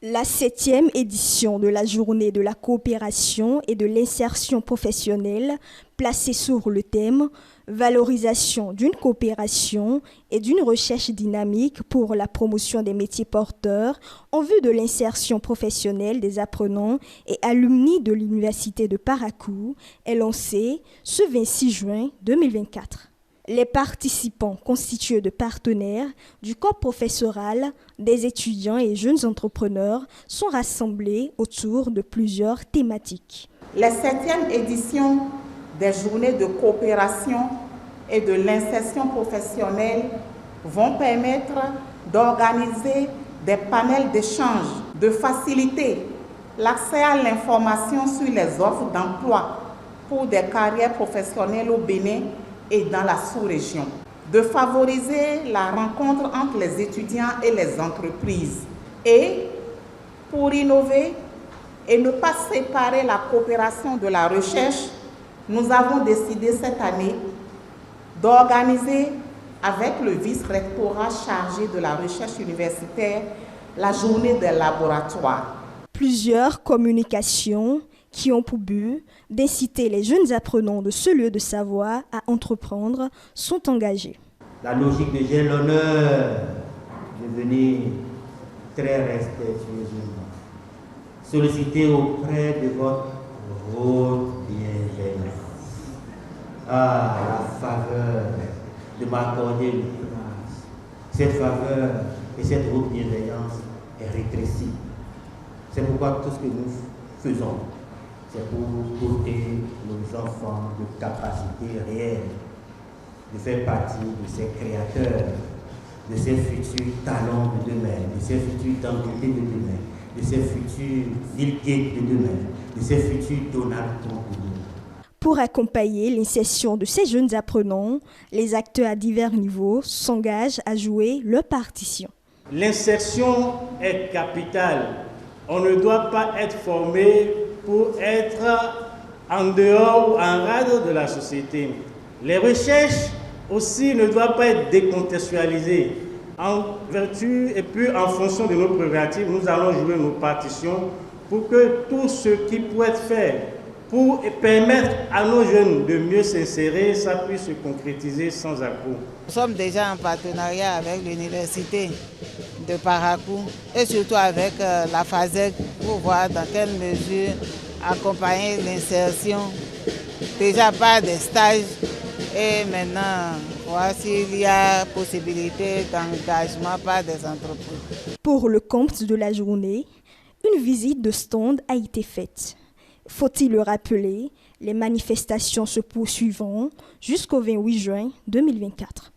La 7e édition de la Journée de la coopération et de l'insertion professionnelle, placée sur le thème « Valorisation d'une coopération et d'une recherche dynamique pour la promotion des métiers porteurs en vue de l'insertion professionnelle des apprenants et alumni de l'Université de Parakou » est lancée ce 26 juin 2024. Les participants constitués de partenaires du corps professoral, des étudiants et jeunes entrepreneurs sont rassemblés autour de plusieurs thématiques. La 7e édition des journées de coopération et de l'insertion professionnelle vont permettre d'organiser des panels d'échange, de faciliter l'accès à l'information sur les offres d'emploi pour des carrières professionnelles au Bénin et dans la sous-région, de favoriser la rencontre entre les étudiants et les entreprises. Et pour innover et ne pas séparer la coopération de la recherche, nous avons décidé cette année d'organiser avec le vice-rectorat chargé de la recherche universitaire la journée des laboratoires. Plusieurs communications qui ont pour but d'inciter les jeunes apprenants de ce lieu de savoir à entreprendre sont engagés. La logique de j'ai l'honneur de venir très respectueusement solliciter auprès de votre haute bienveillance. Ah, la faveur de m'accorder une place. Cette faveur et cette haute bienveillance est rétrécie. C'est pourquoi tout ce que nous faisons, c'est pour doter nos enfants de capacités réelles, de faire partie de ces créateurs, de ces futurs talents de demain, de ces futurs entités de demain, de ces futurs Bill Gates de demain, de ces futurs Donald Trump de demain. Pour accompagner l'insertion de ces jeunes apprenants, les acteurs à divers niveaux s'engagent à jouer leur partition. L'insertion est capitale. On ne doit pas être formé pour être en dehors ou en rade de la société. Les recherches aussi ne doivent pas être décontextualisées. En vertu et puis en fonction de nos prérogatives, nous allons jouer nos partitions pour que tout ce qui peut être fait pour permettre à nos jeunes de mieux s'insérer, ça puisse se concrétiser sans à-coups. Nous sommes déjà en partenariat avec l'Université de Parakou et surtout avec la FASEG pour voir dans quelle mesure accompagner l'insertion déjà par des stages et maintenant voir s'il y a possibilité d'engagement par des entreprises. Pour le compte de la journée, une visite de stand a été faite. Faut-il le rappeler, les manifestations se poursuivront jusqu'au 28 juin 2024.